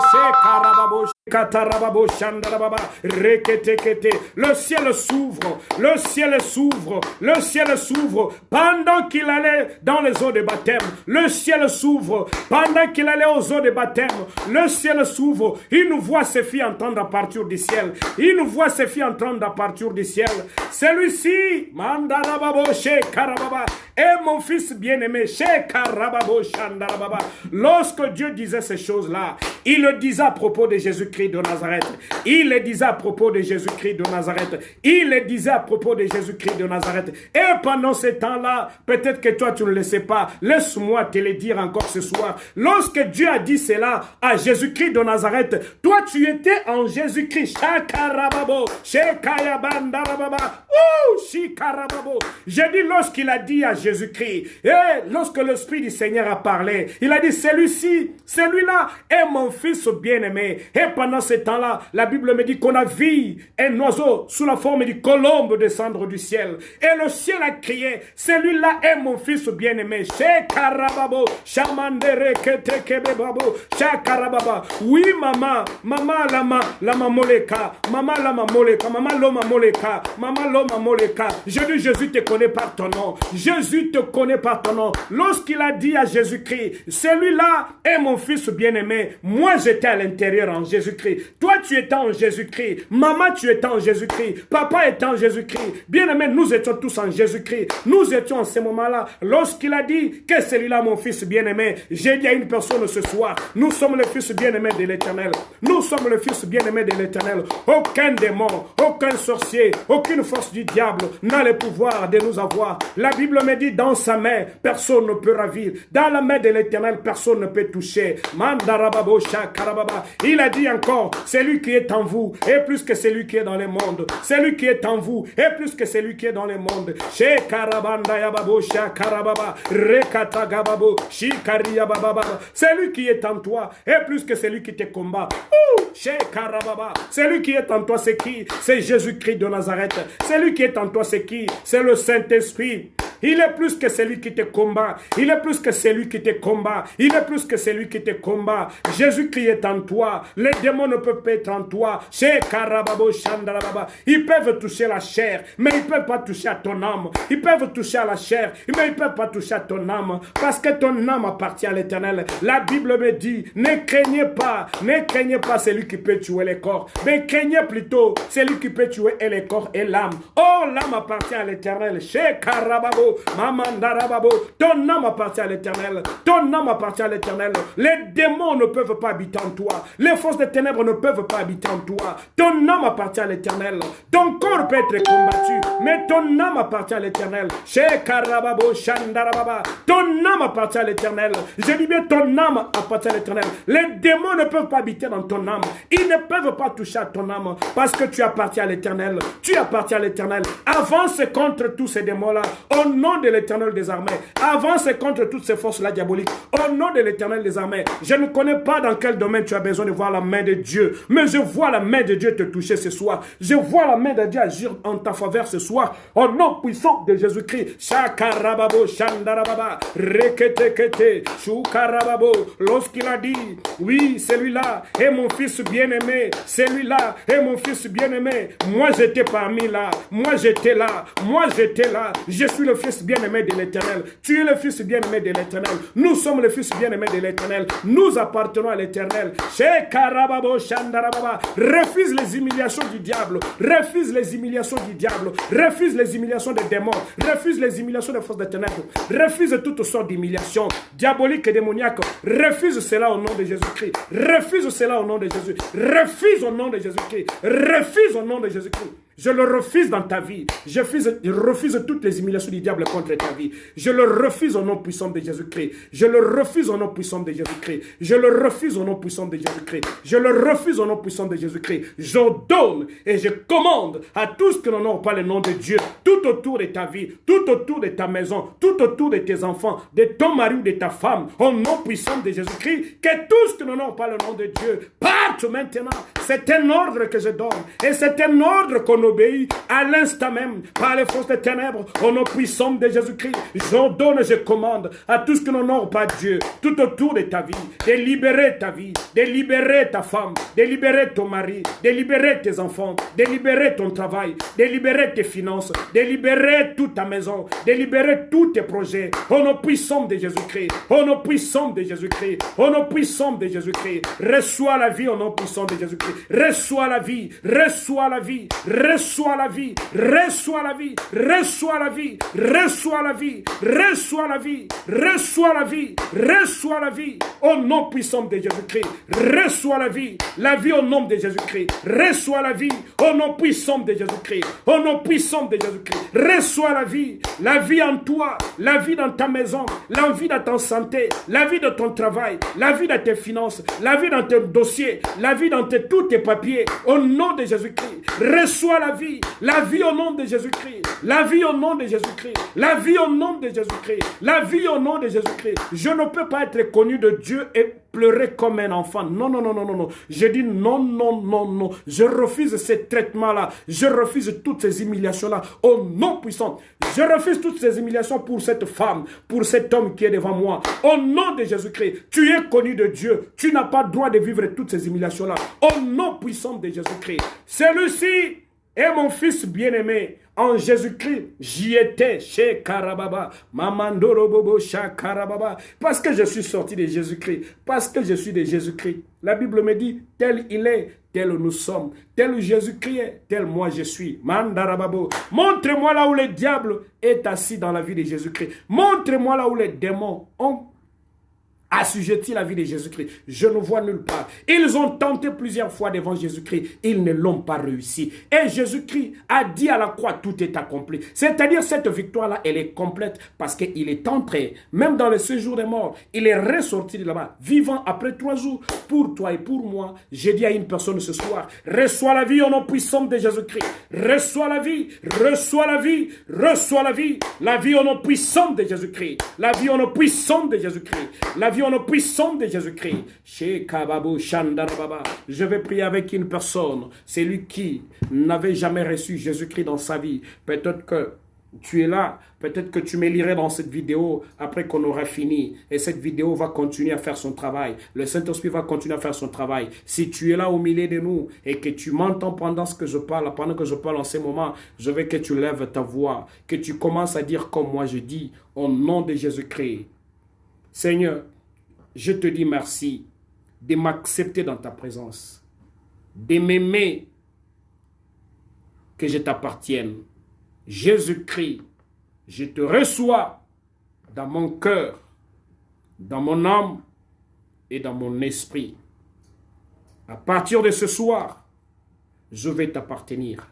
le ciel s'ouvre, le ciel s'ouvre, le ciel s'ouvre, pendant qu'il allait dans les eaux de baptême, le ciel s'ouvre, pendant qu'il allait aux eaux de baptême, le ciel s'ouvre, une voix se fit entendre à partir du ciel, une voix se fit entendre à partir du ciel, celui-ci, est mon fils bien-aimé, lorsque Dieu disait ces choses-là, il le disait à propos de Jésus-Christ de Nazareth, il le disait à propos de Jésus-Christ de Nazareth, il le disait à propos de Jésus-Christ de Nazareth, et pendant ce temps-là, peut-être que toi tu ne le sais pas, laisse-moi te le dire encore ce soir, lorsque Dieu a dit cela à Jésus-Christ de Nazareth, toi tu étais en Jésus-Christ, j'ai dit lorsqu'il a dit à Jésus-Christ, et lorsque l'Esprit du Seigneur a parlé, il a dit celui-ci, celui-là est mon fils bien-aimé, et pendant ce temps-là, la Bible me dit qu'on a vu un oiseau sous la forme du colombe descendre du ciel, et le ciel a crié, celui-là est mon fils bien-aimé, oui maman, lama moleka, loma moleka, je dis Jésus te connaît par ton nom, Jésus te connaît par ton nom, lorsqu'il a dit à Jésus-Christ, celui-là est mon fils bien-aimé, moi j'étais à l'intérieur en Jésus-Christ, toi tu étais en Jésus-Christ, maman tu étais en Jésus-Christ, papa était en Jésus-Christ, bien-aimé, nous étions tous en Jésus-Christ, nous étions en ce moment-là, lorsqu'il a dit que celui-là mon fils bien-aimé, j'ai dit à une personne ce soir, nous sommes le fils bien-aimé de l'Éternel, nous sommes le fils bien-aimé de l'Éternel, aucun démon, aucun sorcier, aucune force du diable n'a le pouvoir de nous avoir. La Bible me dit, dans sa main, personne ne peut ravir, dans la main de l'Éternel, personne ne peut toucher. Il a dit encore, celui qui est en vous est plus que celui qui est dans le monde, celui qui est en vous est plus que celui qui est dans le monde. Celui qui est en toi est plus que celui qui te combat. Celui qui est en toi, c'est qui? C'est Jésus-Christ de Nazareth. Celui qui est en toi, c'est qui? C'est le Saint-Esprit. Il est plus que celui qui te combat. Il est plus que celui qui te combat. Il est plus que celui qui te combat. Jésus-Christ est en toi. Les démons ne peuvent pas être en toi. Ils peuvent toucher la chair, mais ils ne peuvent pas toucher à ton âme. Ils peuvent toucher à la chair, mais ils ne peuvent pas toucher à ton âme. Parce que ton âme appartient à l'Éternel. La Bible me dit, ne craignez pas celui qui peut tuer les corps, mais craignez plutôt celui qui peut tuer et les corps et l'âme. Oh, l'âme appartient à l'Éternel. Ton âme appartient à l'Éternel. Ton âme appartient à l'Éternel. Les démons ne peuvent pas habiter en toi. Les forces des ténèbres ne peuvent pas habiter en toi. Ton âme appartient à l'Éternel. Ton corps peut être combattu, mais ton âme appartient à l'Éternel. Ton âme appartient à l'Éternel. Je dis bien, ton âme appartient à l'Éternel. Les démons ne peuvent pas habiter dans ton âme. Ils ne peuvent pas toucher à ton âme parce que tu appartiens à l'Éternel. Tu appartiens à l'Éternel. Avance contre tous ces démons-là. Au nom de l'Éternel des armées. Avance contre toutes ces forces-là diaboliques. Au nom de l'Éternel des armées. Je ne connais pas dans quel domaine tu as besoin de voir la main de Dieu. Mais je vois la main de Dieu te toucher ce soir. Je vois la main de Dieu agir en ta faveur ce soir. Au nom puissant de Jésus-Christ. Shakarababo, Shandarababa, Reketekete, Shukarababo. Lorsqu'il a dit, oui, celui-là est mon fils bien-aimé. Celui-là est mon fils bien-aimé. Moi, j'étais parmi là. Moi, j'étais là. Moi, j'étais là. Je suis le fils fils bien-aimé de l'Éternel. Tu es le fils bien-aimé de l'Éternel. Nous sommes le fils bien-aimé de l'Éternel. Nous appartenons à l'Éternel. Refuse les humiliations du diable. Refuse les humiliations du diable. Refuse les humiliations des démons. Refuse les humiliations des forces des ténèbres. Refuse toutes sortes d'humiliations diaboliques et démoniaques. Refuse cela au nom de Jésus-Christ. Refuse cela au nom de Jésus. Refuse au nom de Jésus-Christ. Refuse au nom de Jésus-Christ. Je le refuse dans ta vie. Je refuse toutes les humiliations du diable contre ta vie. Je le refuse au nom puissant de Jésus-Christ. Je le refuse au nom puissant de Jésus-Christ. Je le refuse au nom puissant de Jésus-Christ. Je le refuse au nom puissant de Jésus-Christ. J'ordonne et je commande à tous qui n'ont pas le nom de Dieu, tout autour de ta vie, tout autour de ta maison, tout autour de tes enfants, de ton mari ou de ta femme, au nom puissant de Jésus-Christ, que tous qui n'ont pas le nom de Dieu partent maintenant. C'est un ordre que je donne et c'est un ordre qu'on obéit à l'instant même par les forces des ténèbres au nom puissant de Jésus-Christ. J'ordonne et je commande à tous qui n'honorent pas Dieu tout autour de ta vie, de libérer ta vie, de libérer ta femme, de libérer ton mari, de libérer tes enfants, de libérer ton travail, de libérer tes finances, de libérer toute ta maison, de libérer tous tes projets au nom puissant de Jésus-Christ, au nom puissant de Jésus-Christ, au nom puissant de Jésus-Christ. Reçois la vie au nom puissant de Jésus-Christ. Reçois la vie, reçois la vie, reçois la vie, reçois la vie, reçois la vie, reçois la vie, reçois la vie, reçois la vie, reçois la vie, au nom puissant de Jésus-Christ. Reçois la vie au nom de Jésus-Christ. Reçois la vie au nom puissant de Jésus-Christ, au nom puissant de Jésus-Christ. Reçois la vie en toi, la vie dans ta maison, la vie dans ta santé, la vie dans ton travail, la vie dans tes finances, la vie dans tes dossiers, la vie dans tous tes papiers, au nom de Jésus-Christ. Reçois la vie au nom de Jésus-Christ, la vie au nom de Jésus-Christ, la vie au nom de Jésus-Christ, la vie au nom de Jésus-Christ. Je ne peux pas être connu de Dieu et pleurer comme un enfant. Non, non, non, non, non, non. Je dis non, non, non, non. Je refuse ces traitements-là. Je refuse toutes ces humiliations-là au nom puissant. Je refuse toutes ces humiliations pour cette femme, pour cet homme qui est devant moi. Au nom de Jésus-Christ, tu es connu de Dieu. Tu n'as pas le droit de vivre toutes ces humiliations-là. Au nom puissant de Jésus-Christ. Celui-ci est mon fils bien-aimé. En Jésus-Christ, j'y étais chez Karababa, Mamandoro Bobo Karababa, parce que je suis sorti de Jésus-Christ, parce que je suis de Jésus-Christ. La Bible me dit, tel il est, tel nous sommes, tel Jésus-Christ est, tel moi je suis. Mandarababo. Montre-moi là où le diable est assis dans la vie de Jésus-Christ. Montre-moi là où les démons ont assujetti la vie de Jésus-Christ. Je ne vois nulle part. Ils ont tenté plusieurs fois devant Jésus-Christ. Ils ne l'ont pas réussi. Et Jésus-Christ a dit à la croix, tout est accompli. C'est-à-dire cette victoire-là, elle est complète parce qu'il est entré, même dans le séjour des morts, il est ressorti de là-bas, vivant après 3 jours. Pour toi et pour moi, j'ai dit à une personne ce soir, reçois la vie au nom puissant de Jésus-Christ. Reçois la vie, reçois la vie, reçois la vie. La vie au nom puissant de Jésus-Christ. La vie au nom puissant de Jésus-Christ. La vie au nom puissant de Jésus-Christ. Je vais prier avec une personne. C'est lui qui n'avait jamais reçu Jésus-Christ dans sa vie. Peut-être que tu es là, peut-être que tu me lirais dans cette vidéo après qu'on aura fini. Et cette vidéo va continuer à faire son travail. Le Saint-Esprit va continuer à faire son travail. Si tu es là au milieu de nous et que tu m'entends pendant ce que je parle, pendant que je parle en ce moment, je veux que tu lèves ta voix, que tu commences à dire comme moi je dis, au nom de Jésus-Christ. Seigneur, je te dis merci de m'accepter dans ta présence, de m'aimer, que je t'appartienne. Jésus-Christ, je te reçois dans mon cœur, dans mon âme et dans mon esprit. À partir de ce soir, je vais t'appartenir.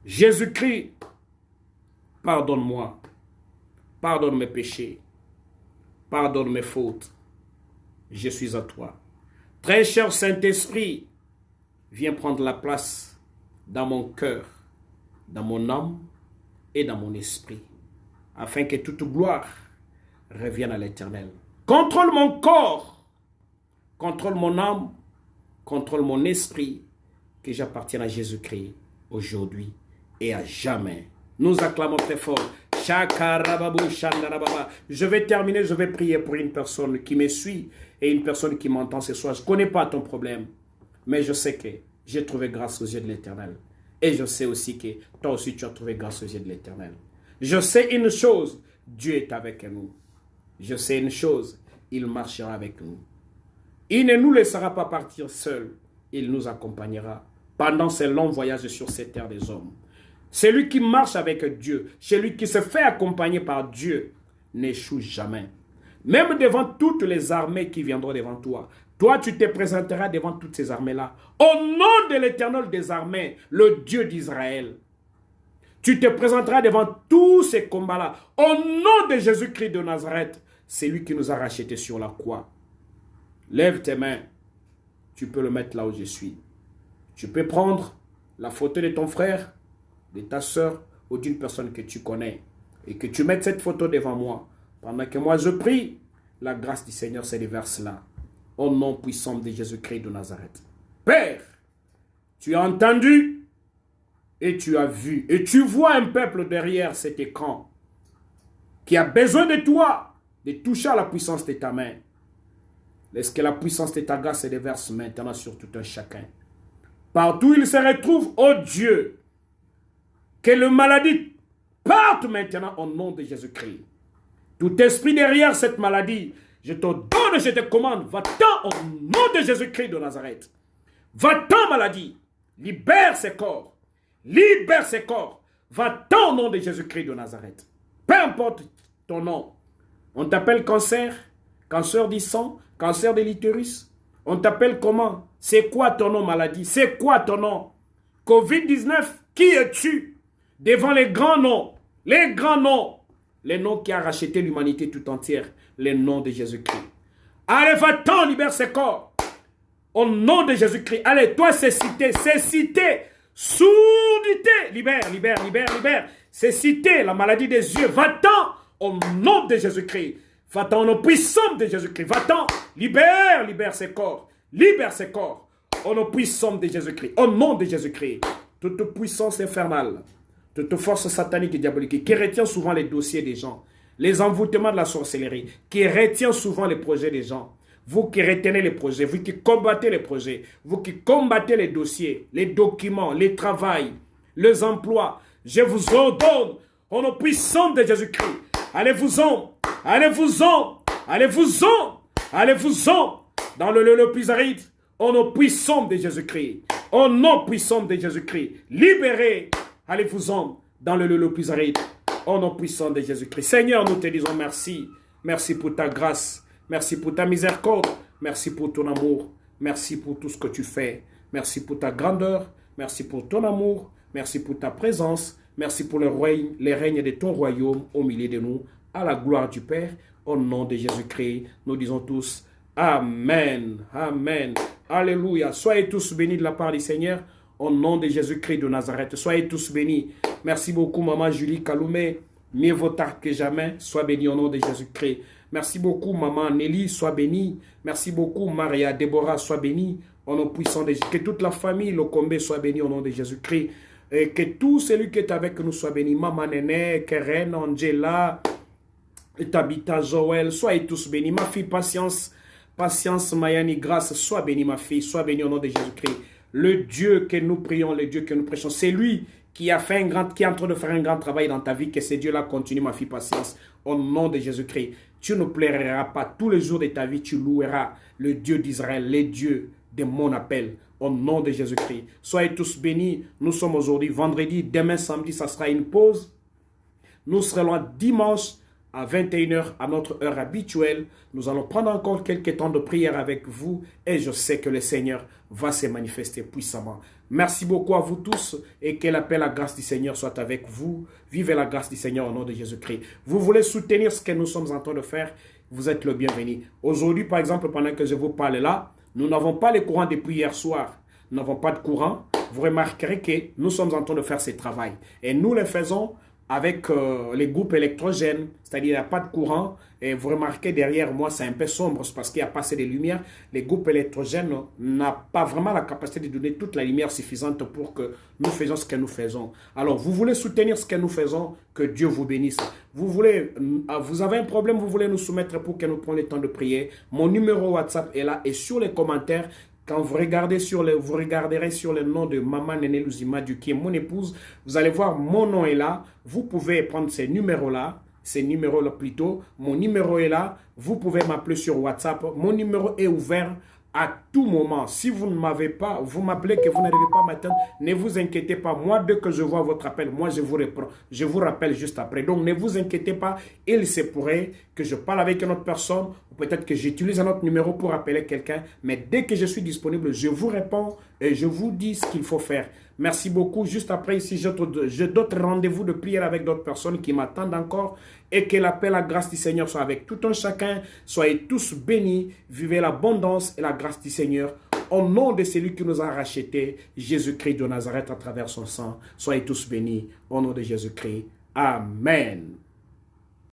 Jésus-Christ, pardonne-moi, pardonne mes péchés, pardonne mes fautes. Je suis à toi. Très cher Saint-Esprit, viens prendre la place dans mon cœur, dans mon âme et dans mon esprit, afin que toute gloire revienne à l'Éternel. Contrôle mon corps, contrôle mon âme, contrôle mon esprit, que j'appartienne à Jésus-Christ aujourd'hui et à jamais. Nous acclamons très fort. Je vais terminer, je vais prier pour une personne qui me suit et une personne qui m'entend ce soir. Je ne connais pas ton problème, mais je sais que j'ai trouvé grâce aux yeux de l'Éternel. Et je sais aussi que toi aussi tu as trouvé grâce aux yeux de l'Éternel. Je sais une chose, Dieu est avec nous. Je sais une chose, il marchera avec nous. Il ne nous laissera pas partir seuls. Il nous accompagnera pendant ces longs voyages sur cette terre des hommes. Celui qui marche avec Dieu, celui qui se fait accompagner par Dieu, n'échoue jamais. Même devant toutes les armées qui viendront devant toi, toi tu te présenteras devant toutes ces armées-là. Au nom de l'Éternel des armées, le Dieu d'Israël. Tu te présenteras devant tous ces combats-là. Au nom de Jésus-Christ de Nazareth, c'est lui qui nous a rachetés sur la croix. Lève tes mains. Tu peux le mettre là où je suis. Tu peux prendre la photo de ton frère, de ta soeur ou d'une personne que tu connais et que tu mettes cette photo devant moi. Pendant que moi je prie, la grâce du Seigneur se déverse là. Au nom puissant de Jésus-Christ de Nazareth. Père, tu as entendu et tu as vu. Et tu vois un peuple derrière cet écran qui a besoin de toi, de toucher à la puissance de ta main. Laisse que la puissance de ta grâce se déverse maintenant sur tout un chacun. Partout où il se retrouve, oh Dieu, que le maladie parte maintenant au nom de Jésus-Christ. Tout esprit derrière cette maladie, je te donne, je te commande, va-t'en au nom de Jésus-Christ de Nazareth. Va-t'en maladie, libère ses corps, libère ses corps, va-t'en au nom de Jésus-Christ de Nazareth. Peu importe ton nom, on t'appelle cancer, cancer du sang, cancer de l'utérus, on t'appelle comment? C'est quoi ton nom maladie? C'est quoi ton nom? Covid-19, qui es-tu? Devant les grands noms, les noms qui ont racheté l'humanité tout entière, les noms de Jésus-Christ. Allez, va-t'en, libère ses corps. Au nom de Jésus-Christ. Allez, toi, c'est cité, sourdité. Libère, libère, libère, libère. C'est cité, la maladie des yeux. Va-t'en, au nom de Jésus-Christ. Va-t'en, au nom puissant de Jésus-Christ. Va-t'en, libère, libère ses corps. Libère ses corps. Au nom puissant de Jésus-Christ. Au nom de Jésus-Christ. Toute puissance infernale, toute force satanique et diabolique qui retient souvent les dossiers des gens, les envoûtements de la sorcellerie, qui retient souvent les projets des gens. Vous qui retenez les projets, vous qui combattez les projets, vous qui combattez les dossiers, les documents, les travails, les emplois, je vous ordonne, au nom puissant de Jésus-Christ, allez-vous-en, allez-vous-en, allez-vous-en, allez-vous-en, dans le lieu le plus aride, au nom puissant de Jésus-Christ, au nom puissant de Jésus-Christ, libérez, allez-vous-en, dans le lieu le plus aride, au nom puissant de Jésus-Christ. Seigneur, nous te disons merci. Merci pour ta grâce. Merci pour ta miséricorde. Merci pour ton amour. Merci pour tout ce que tu fais. Merci pour ta grandeur. Merci pour ton amour. Merci pour ta présence. Merci pour les règnes de ton royaume au milieu de nous. À la gloire du Père. Au nom de Jésus-Christ, nous disons tous Amen. Amen. Alléluia. Soyez tous bénis de la part du Seigneur. Au nom de Jésus-Christ de Nazareth. Soyez tous bénis. Merci beaucoup, Maman Julie Kaloumé. Mieux vaut tard que jamais. Sois bénie au nom de Jésus-Christ. Merci beaucoup, Maman Nelly. Sois bénie. Merci beaucoup, Maria Déborah. Sois bénie au nom puissant de Jésus. Que toute la famille, le Combe, soit bénie au nom de Jésus-Christ. Et que tout celui qui est avec nous soit béni. Maman Néné, Keren, Angela, Tabitha, Joël. Soyez tous bénis. Ma fille, Patience. Patience, Mayani, grâce. Sois bénie, ma fille. Sois bénie au nom de Jésus-Christ. Le Dieu que nous prions, le Dieu que nous prêchons, c'est lui qui est en train de faire un grand travail dans ta vie, que ce Dieu-là continue, ma fille, patience. Au nom de Jésus-Christ, tu ne plairas pas tous les jours de ta vie, tu loueras le Dieu d'Israël, les dieux de mon appel. Au nom de Jésus-Christ. Soyez tous bénis. Nous sommes aujourd'hui vendredi, demain samedi, ça sera une pause. Nous serons dimanche à 21h à notre heure habituelle. Nous allons prendre encore quelques temps de prière avec vous et je sais que le Seigneur va se manifester puissamment. Merci beaucoup à vous tous et que la paix, la grâce du Seigneur soit avec vous. Vivez la grâce du Seigneur au nom de Jésus-Christ. Vous voulez soutenir ce que nous sommes en train de faire? Vous êtes le bienvenu. Aujourd'hui, par exemple, pendant que je vous parle là, nous n'avons pas les courants depuis hier soir. Nous n'avons pas de courant. Vous remarquerez que nous sommes en train de faire ce travail. Et nous le faisons avec les groupes électrogènes, c'est-à-dire il n'y a pas de courant. Et vous remarquez derrière moi, c'est un peu sombre, c'est parce qu'il n'y a pas assez de lumière. Les groupes électrogènes n'ont pas vraiment la capacité de donner toute la lumière suffisante pour que nous faisions ce que nous faisons. Alors, vous voulez soutenir ce que nous faisons, que Dieu vous bénisse. Vous avez un problème, vous voulez nous soumettre pour que nous prenions le temps de prier. Mon numéro WhatsApp est là et sur les commentaires, Quand vous regarderez sur le nom de Maman Néné Louzimadiou, qui est mon épouse, vous allez voir mon nom est là. Vous pouvez prendre ces numéros-là plutôt. Mon numéro est là. Vous pouvez m'appeler sur WhatsApp. Mon numéro est ouvert à tout moment. Si vous ne m'avez pas, vous m'appelez que vous n'arrivez pas à m'atteindre, ne vous inquiétez pas. Moi, dès que je vois votre appel, moi, je vous réponds. Je vous rappelle juste après. Donc, ne vous inquiétez pas. Il se pourrait que je parle avec une autre personne ou peut-être que j'utilise un autre numéro pour appeler quelqu'un. Mais dès que je suis disponible, je vous réponds et je vous dis ce qu'il faut faire. Merci beaucoup. Juste après, ici, j'ai d'autres rendez-vous de prière avec d'autres personnes qui m'attendent encore. Et que la paix, la grâce du Seigneur soit avec tout un chacun. Soyez tous bénis. Vivez l'abondance et la grâce du Seigneur. Au nom de celui qui nous a rachetés, Jésus-Christ de Nazareth à travers son sang. Soyez tous bénis. Au nom de Jésus-Christ. Amen.